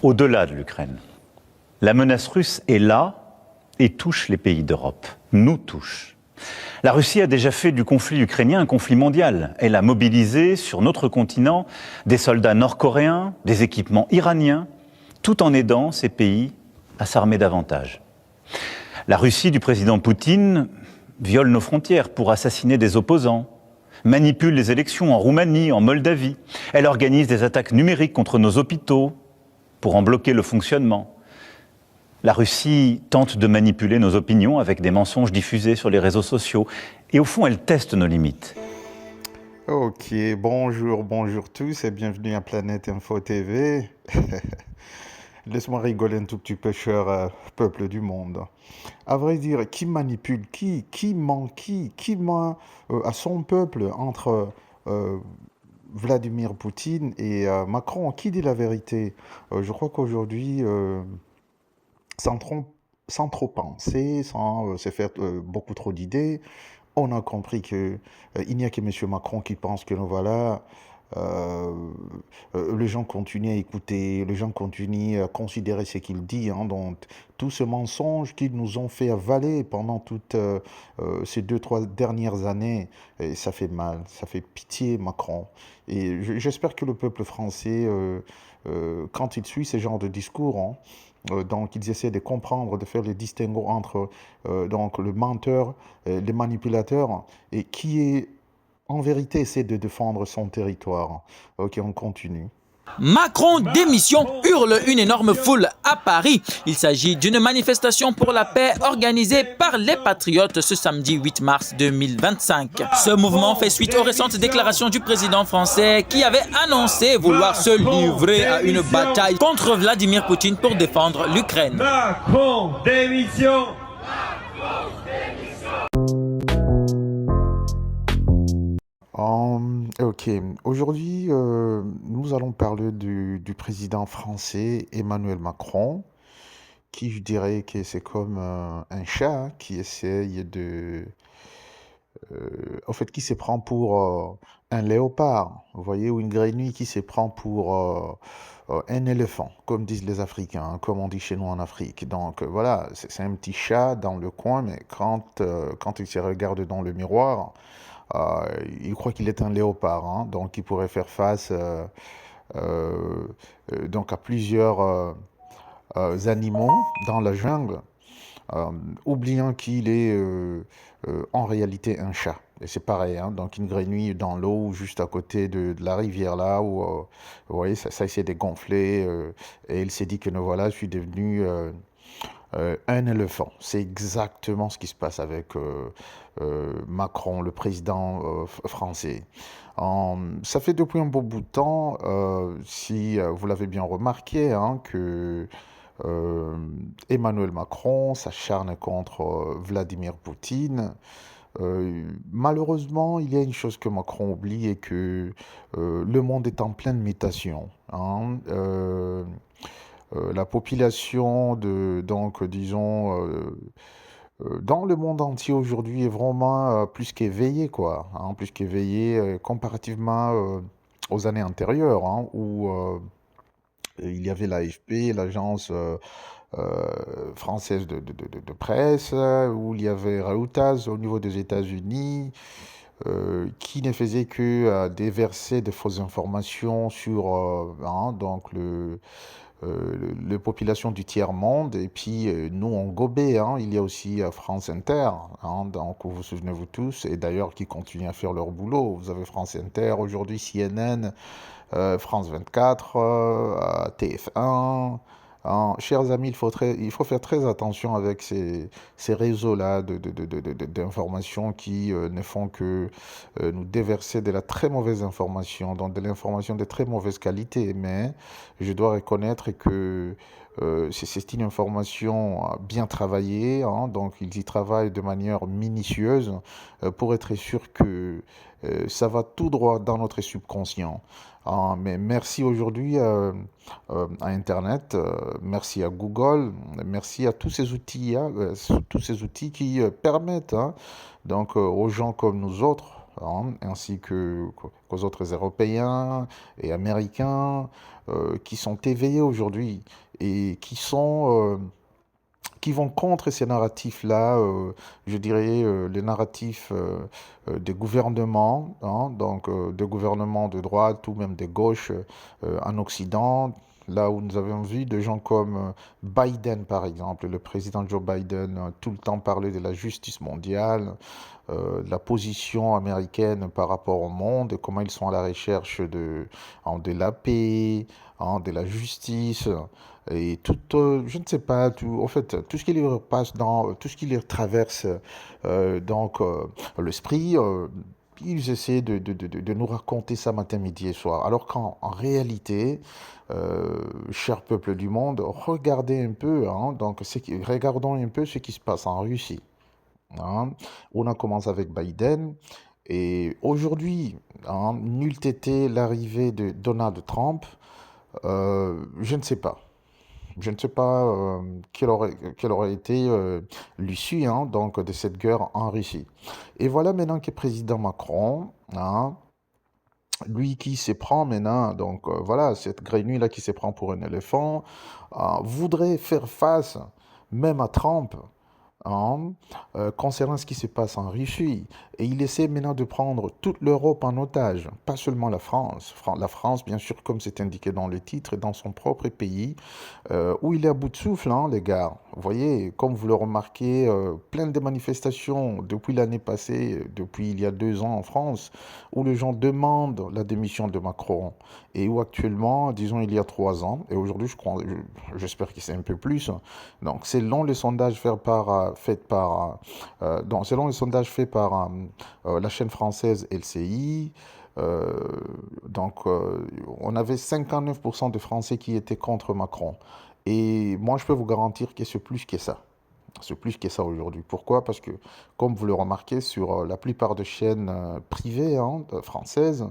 Au-delà de l'Ukraine, la menace russe est là et touche les pays d'Europe, nous touche. La Russie a déjà fait du conflit ukrainien un conflit mondial. Elle a mobilisé sur notre continent des soldats nord-coréens, des équipements iraniens, tout en aidant ces pays à s'armer davantage. La Russie du président Poutine viole nos frontières pour assassiner des opposants, manipule les élections en Roumanie, en Moldavie. Elle organise des attaques numériques contre nos hôpitaux pour en bloquer le fonctionnement. La Russie tente de manipuler nos opinions avec des mensonges diffusés sur les réseaux sociaux. Et au fond, elle teste nos limites. Ok, bonjour tous et bienvenue à Planète Info TV. Laisse-moi rigoler un tout petit peu, cher peuple du monde. À vrai dire, qui manipule qui ment à son peuple entre Vladimir Poutine et Macron? Qui dit la vérité? Je crois qu'aujourd'hui, sans trop penser, sans se faire beaucoup trop d'idées, on a compris que il n'y a que M. Macron qui pense que voilà, les gens continuent à écouter, les gens continuent à considérer ce qu'il dit. Donc, tout ce mensonge qu'ils nous ont fait avaler pendant toutes ces 2-3 dernières années, et ça fait mal, ça fait pitié, Macron. Et j'espère que le peuple français, quand il suit ce genre de discours, donc ils essaient de comprendre, de faire les distinguos entre donc le menteur, les manipulateurs, et qui est en vérité essaie de défendre son territoire. Ok, on continue. Macron démission, hurle une énorme foule à Paris. Il s'agit d'une manifestation pour la paix organisée par les Patriotes ce samedi 8 mars 2025. Ce mouvement fait suite aux récentes déclarations du président français qui avait annoncé vouloir se livrer à une bataille contre Vladimir Poutine pour défendre l'Ukraine. Macron démission. Ok, aujourd'hui, nous allons parler du président français Emmanuel Macron, qui je dirais que c'est comme un chat qui essaye en fait, qui se prend pour un léopard, vous voyez, ou une grenouille qui se prend pour un éléphant, comme disent les Africains, comme on dit chez nous en Afrique. Donc voilà, c'est un petit chat dans le coin, mais quand il se regarde dans le miroir, il croit qu'il est un léopard, donc il pourrait faire face donc à plusieurs animaux dans la jungle, oubliant qu'il est en réalité un chat. Et c'est pareil, donc une grenouille dans l'eau, juste à côté de la rivière là, où vous voyez, ça essaie de gonfler, et il s'est dit que voilà, je suis devenu un éléphant. C'est exactement ce qui se passe avec Macron, le président français. Ça fait depuis un beau bout de temps, si vous l'avez bien remarqué, que Emmanuel Macron s'acharne contre Vladimir Poutine. Malheureusement, il y a une chose que Macron oublie et que le monde est en pleine mutation. La population donc disons, dans le monde entier aujourd'hui est vraiment plus qu'éveillée, quoi. Plus qu'éveillée comparativement aux années antérieures, où il y avait l'AFP, l'agence française de presse, où il y avait Reuters au niveau des États-Unis, qui ne faisait que déverser de fausses informations sur donc les populations du tiers-monde. Et puis nous on gobait, il y a aussi France Inter, donc vous vous souvenez-vous tous, et d'ailleurs qui continuent à faire leur boulot. Vous avez France Inter, aujourd'hui CNN, France 24, TF1. Chers amis, il faut faire très attention avec ces réseaux-là d'informations qui ne font que nous déverser de la très mauvaise information, donc de l'information de très mauvaise qualité. Mais je dois reconnaître que c'est une information bien travaillée, donc ils y travaillent de manière minutieuse pour être sûr que ça va tout droit dans notre subconscient. Mais merci aujourd'hui à Internet, merci à Google, merci à tous ces outils qui permettent donc aux gens comme nous autres ainsi qu'aux autres Européens et Américains qui sont éveillés aujourd'hui et qui vont contre ces narratifs-là, je dirais les narratifs des gouvernements, donc des gouvernements de droite ou même de gauche en Occident, là où nous avons vu des gens comme Biden, par exemple, le président Joe Biden, tout le temps parler de la justice mondiale, de la position américaine par rapport au monde, et comment ils sont à la recherche de la paix, de la justice, et tout, je ne sais pas, en fait, tout ce qui leur passe tout ce qui leur traverse l'esprit, ils essaient de nous raconter ça matin, midi et soir. Alors qu'en réalité, cher peuple du monde, regardez un peu, regardons un peu ce qui se passe en Russie. On a commencé avec Biden, et aujourd'hui, n'eût été l'arrivée de Donald Trump, je ne sais pas. Je ne sais pas quelle aurait été l'issue donc, de cette guerre en Russie. Et voilà maintenant que président Macron, lui qui se prend maintenant, donc voilà, cette grenouille-là qui se prend pour un éléphant, voudrait faire face même à Trump concernant ce qui se passe en Russie. Et il essaie maintenant de prendre toute l'Europe en otage, pas seulement la France. La France, bien sûr, comme c'est indiqué dans le titre, est dans son propre pays, où il est à bout de souffle, les gars. Vous voyez, comme vous le remarquez, plein de manifestations depuis l'année passée, depuis il y a 2 ans en France, où les gens demandent la démission de Macron. Et où actuellement, disons il y a 3 ans, et aujourd'hui, j'espère que c'est un peu plus. Donc, selon les sondages selon les sondages faits par la chaîne française LCI, on avait 59% de Français qui étaient contre Macron. Et moi, je peux vous garantir que c'est plus que ça. C'est plus que ça aujourd'hui. Pourquoi? Parce que, comme vous le remarquez, sur la plupart des chaînes privées françaises,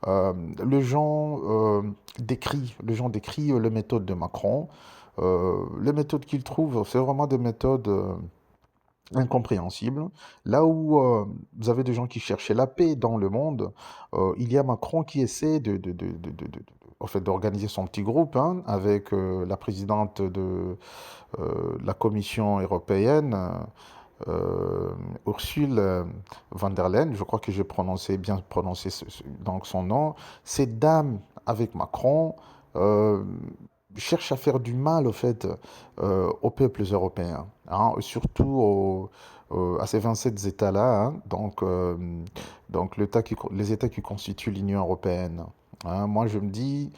les gens décrient les méthodes de Macron. Les méthodes qu'ils trouvent, c'est vraiment des méthodes incompréhensibles. Là où vous avez des gens qui cherchaient la paix dans le monde, il y a Macron qui essaie en fait, d'organiser son petit groupe avec la présidente de la Commission européenne, Ursule von der Leyen, je crois que j'ai bien prononcé donc son nom. Cette dame avec Macron cherche à faire du mal, au fait, aux peuples européens, surtout à ces 27 États-là, donc les États qui constituent l'Union européenne. Moi, je me dis,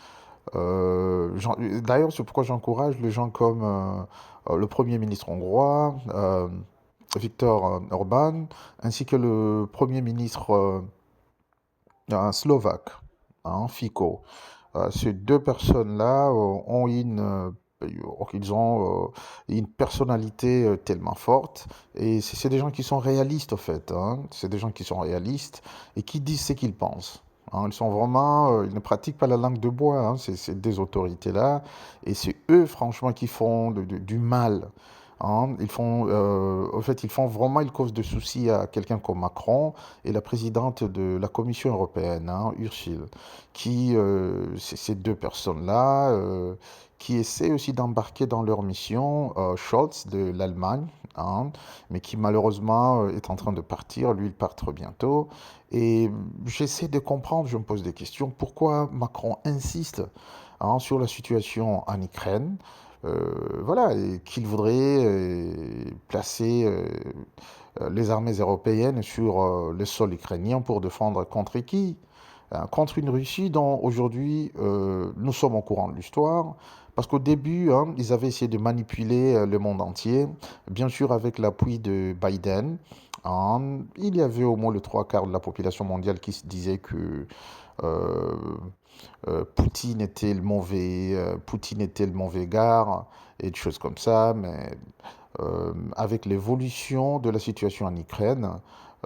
d'ailleurs, c'est pourquoi j'encourage les gens comme le Premier ministre hongrois, Viktor Orban, ainsi que le Premier ministre slovaque, Fico. Ces 2 personnes-là ont une personnalité tellement forte, et c'est des gens qui sont réalistes, en fait. C'est des gens qui sont réalistes et qui disent ce qu'ils pensent. Ils sont vraiment, ils ne pratiquent pas la langue de bois, ces des autorités-là, et c'est eux, franchement, qui font du mal. Ils causent de soucis à quelqu'un comme Macron et la présidente de la Commission européenne, Ursule, ces 2 personnes-là, qui essaient aussi d'embarquer dans leur mission Scholz de l'Allemagne, mais qui malheureusement est en train de partir. Lui, il part très bientôt. Et j'essaie de comprendre, je me pose des questions, pourquoi Macron insiste sur la situation en Ukraine. Voilà, et qu'il voudrait placer les armées européennes sur le sol ukrainien pour défendre contre qui? Contre une Russie dont aujourd'hui nous sommes au courant de l'histoire, parce qu'au début, ils avaient essayé de manipuler le monde entier, bien sûr avec l'appui de Biden. Il y avait au moins le 3/4 de la population mondiale qui se disait que euh, Poutine était le mauvais gars, et des choses comme ça, mais avec l'évolution de la situation en Ukraine,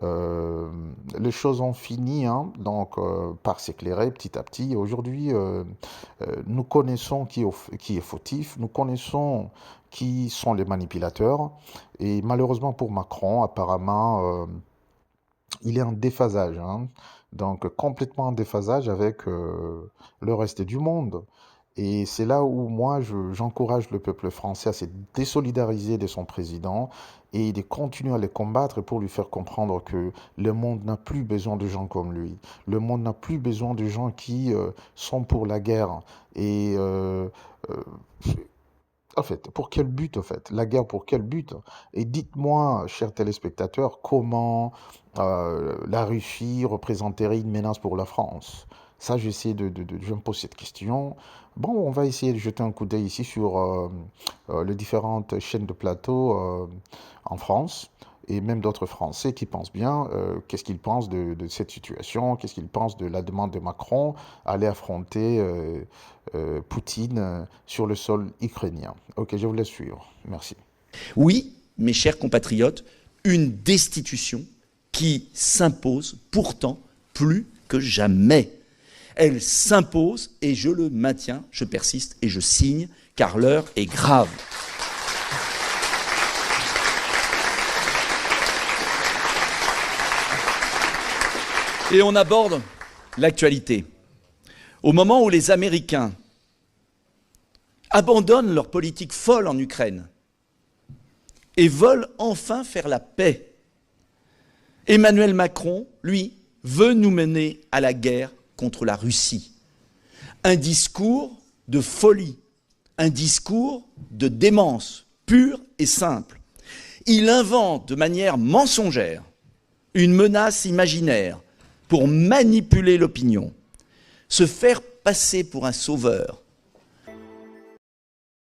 euh, les choses ont fini par s'éclairer petit à petit. Et aujourd'hui, nous connaissons qui est fautif, nous connaissons qui sont les manipulateurs, et malheureusement pour Macron, apparemment, il est en déphasage, hein. Donc complètement en déphasage avec le reste du monde. Et c'est là où moi, j'encourage le peuple français à se désolidariser de son président et de continuer à le combattre pour lui faire comprendre que le monde n'a plus besoin de gens comme lui. Le monde n'a plus besoin de gens qui sont pour la guerre. Et en fait, pour quel but, en fait? La guerre, pour quel but? Et dites-moi, chers téléspectateurs, comment la Russie représenterait une menace pour la France? Ça, je me pose cette question. Bon, on va essayer de jeter un coup d'œil ici sur les différentes chaînes de plateau en France et même d'autres Français qui pensent bien. Qu'est-ce qu'ils pensent de cette situation? Qu'est-ce qu'ils pensent de la demande de Macron à aller affronter Poutine sur le sol ukrainien? Ok, je vous laisse suivre. Merci. Oui, mes chers compatriotes, une destitution qui s'impose pourtant plus que jamais. Elle s'impose et je le maintiens, je persiste et je signe, car l'heure est grave. Et on aborde l'actualité. Au moment où les Américains abandonnent leur politique folle en Ukraine et veulent enfin faire la paix, Emmanuel Macron, lui, veut nous mener à la guerre contre la Russie. Un discours de folie, un discours de démence pure et simple. Il invente de manière mensongère une menace imaginaire pour manipuler l'opinion, se faire passer pour un sauveur.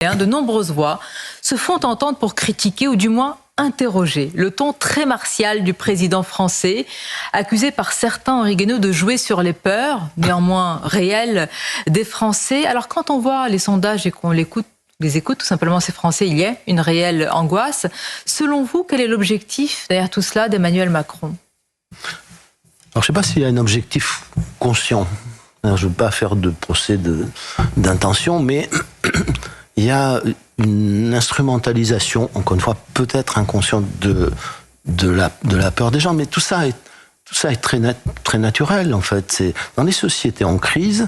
De nombreuses voix se font entendre pour critiquer ou du moins interroger le ton très martial du président français, accusé par certains, Henri Guénaud, de jouer sur les peurs, néanmoins réelles, des Français. Alors quand on voit les sondages et qu'on les écoute, tout simplement ces Français, il y a une réelle angoisse. Selon vous, quel est l'objectif derrière tout cela d'Emmanuel Macron? Alors je ne sais pas s'il y a un objectif conscient. Alors, je ne veux pas faire de procès d'intention, mais il y a une instrumentalisation, encore une fois, peut-être inconsciente de la peur des gens, mais tout ça est très naturel, en fait. C'est dans les sociétés en crise,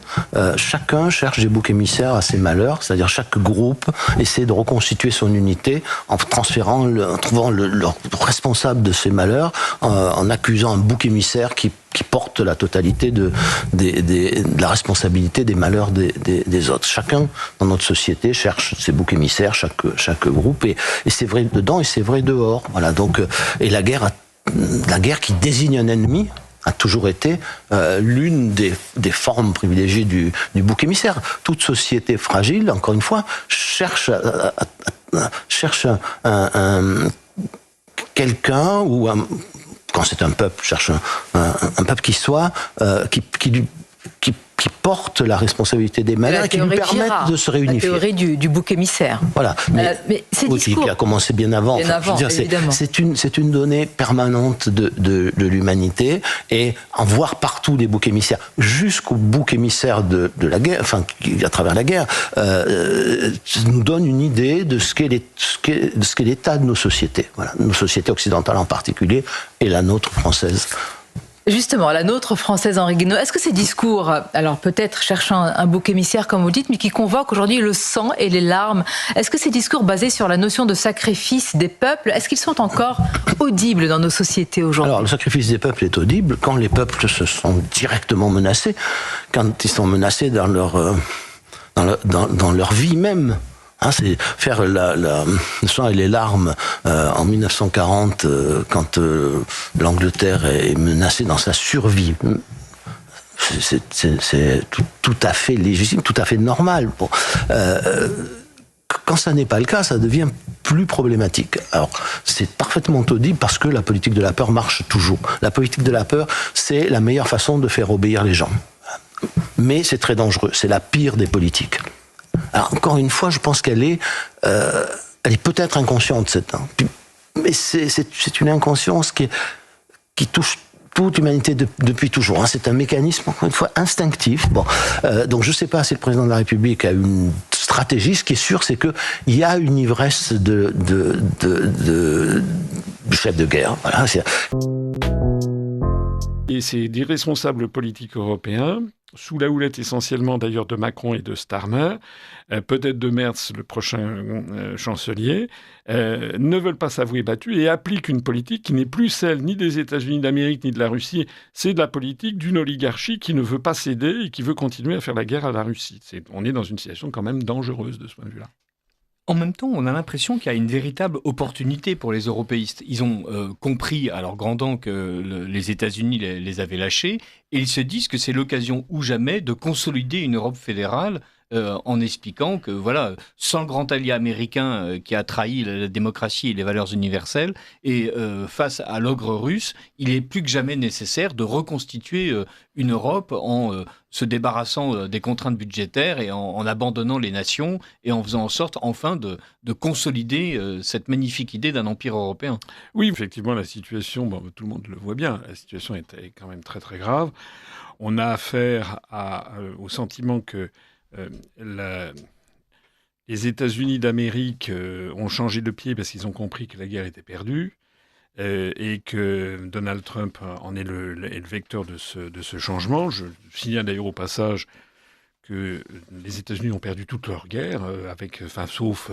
chacun cherche des boucs émissaires à ses malheurs, c'est-à-dire chaque groupe essaie de reconstituer son unité en trouvant le responsable de ses malheurs, en accusant un bouc émissaire qui porte la totalité de la responsabilité des malheurs des autres. Chacun dans notre société cherche ses boucs émissaires, chaque groupe, et c'est vrai dedans et c'est vrai dehors. Voilà. Donc, et la guerre qui désigne un ennemi a toujours été l'une des formes privilégiées du bouc émissaire. Toute société fragile, encore une fois, cherche quelqu'un ou quand c'est un peuple, cherche un peuple qui soit qui porte la responsabilité des malheurs et qui lui permettent de se réunifier. La théorie du bouc émissaire. Voilà. Mais ces discours... qui a commencé bien avant. C'est une donnée permanente de l'humanité, et en voir partout des boucs émissaires, jusqu'au bouc émissaire de la guerre, enfin, à travers la guerre, nous donne une idée de ce qu'est l'état de nos sociétés. Voilà. Nos sociétés occidentales en particulier, et la nôtre française. Justement, la nôtre française, Henri Guénaud, est-ce que ces discours, alors peut-être cherchant un bouc émissaire comme vous dites, mais qui convoquent aujourd'hui le sang et les larmes, est-ce que ces discours basés sur la notion de sacrifice des peuples, est-ce qu'ils sont encore audibles dans nos sociétés aujourd'hui? Alors le sacrifice des peuples est audible quand les peuples se sont directement menacés, quand ils sont menacés dans leur vie même. C'est faire le sang et les larmes en 1940 quand l'Angleterre est menacée dans sa survie. C'est tout à fait légitime, tout à fait normal. Bon. Quand ça n'est pas le cas, ça devient plus problématique. Alors, c'est parfaitement audible parce que la politique de la peur marche toujours. La politique de la peur, c'est la meilleure façon de faire obéir les gens. Mais c'est très dangereux, c'est la pire des politiques. Alors, encore une fois, je pense qu'elle est peut-être inconsciente, mais c'est une inconscience qui touche toute l'humanité depuis toujours. C'est un mécanisme, encore une fois, instinctif. Bon, donc je ne sais pas si le président de la République a une stratégie. Ce qui est sûr, c'est qu'il y a une ivresse du chef de guerre. Voilà. c'est des responsables politiques européens, sous la houlette essentiellement d'ailleurs de Macron et de Starmer, peut-être de Merz, le prochain chancelier, ne veulent pas s'avouer battus et appliquent une politique qui n'est plus celle ni des États-Unis d'Amérique ni de la Russie. C'est de la politique d'une oligarchie qui ne veut pas céder et qui veut continuer à faire la guerre à la Russie. On est dans une situation quand même dangereuse de ce point de vue-là. En même temps, on a l'impression qu'il y a une véritable opportunité pour les européistes. Ils ont compris à leur grand dent que les États-Unis les avaient lâchés et ils se disent que c'est l'occasion ou jamais de consolider une Europe fédérale en expliquant que, voilà, sans le grand allié américain qui a trahi la démocratie et les valeurs universelles, et face à l'ogre russe, il est plus que jamais nécessaire de reconstituer une Europe en se débarrassant des contraintes budgétaires et en abandonnant les nations et en faisant en sorte, enfin, de consolider cette magnifique idée d'un empire européen. Oui, effectivement, la situation, tout le monde le voit bien, la situation est quand même très très grave. On a affaire au sentiment que les États-Unis d'Amérique ont changé de pied parce qu'ils ont compris que la guerre était perdue et que Donald Trump en est le vecteur de ce changement. Je signale d'ailleurs au passage que les États-Unis ont perdu toute leur guerre, sauf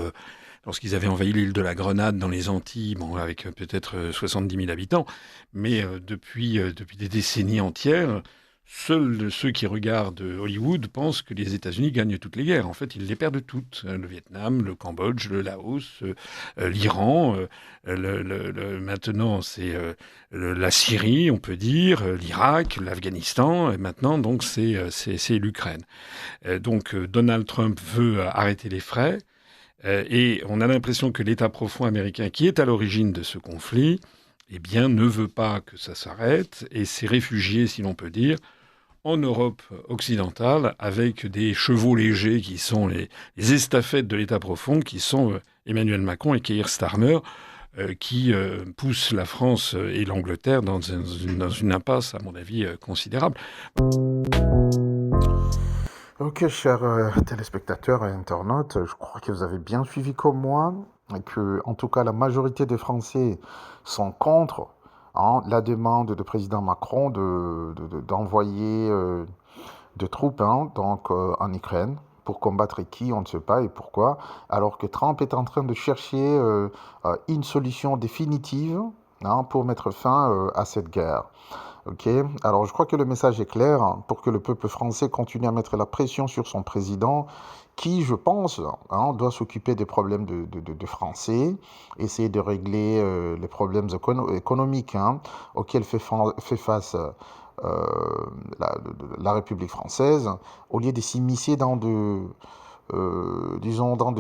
lorsqu'ils avaient envahi l'île de la Grenade dans les Antilles, avec peut-être 70 000 habitants. Mais depuis des décennies entières, seuls ceux qui regardent Hollywood pensent que les États-Unis gagnent toutes les guerres. En fait, ils les perdent toutes. Le Vietnam, le Cambodge, le Laos, l'Iran. Maintenant, c'est la Syrie, on peut dire, l'Irak, l'Afghanistan. Et maintenant, donc, c'est l'Ukraine. Donc, Donald Trump veut arrêter les frais. Et on a l'impression que l'État profond américain, qui est à l'origine de ce conflit, ne veut pas que ça s'arrête et s'est réfugié, si l'on peut dire, en Europe occidentale, avec des chevaux légers qui sont les estafettes de l'État profond, qui sont Emmanuel Macron et Keir Starmer, qui poussent la France et l'Angleterre dans une impasse, à mon avis, considérable. Ok, chers téléspectateurs et internautes, je crois que vous avez bien suivi comme moi, et que, en tout cas, la majorité des Français sont contre la demande du président Macron d'envoyer des troupes en Ukraine pour combattre qui, on ne sait pas et pourquoi, alors que Trump est en train de chercher une solution définitive pour mettre fin à cette guerre. Ok, alors je crois que le message est clair pour que le peuple français continue à mettre la pression sur son président qui, je pense, doit s'occuper des problèmes de Français, essayer de régler les problèmes économiques auxquels fait face la République française, au lieu de s'immiscer dans des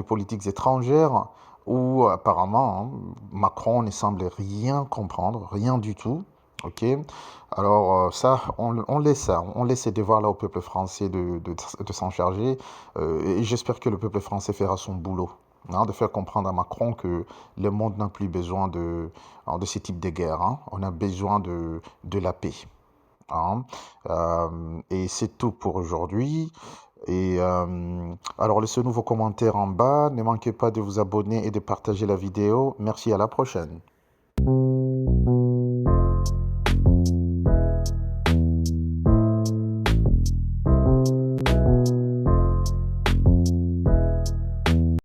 politiques étrangères où apparemment Macron ne semblait rien comprendre, rien du tout. Ok, alors ça, on laisse ces devoirs-là au peuple français de s'en charger, et j'espère que le peuple français fera son boulot, de faire comprendre à Macron que le monde n'a plus besoin de ce type de guerre, on a besoin de la paix. Et c'est tout pour aujourd'hui. Et alors laissez-nous vos commentaires en bas, ne manquez pas de vous abonner et de partager la vidéo. Merci, à la prochaine.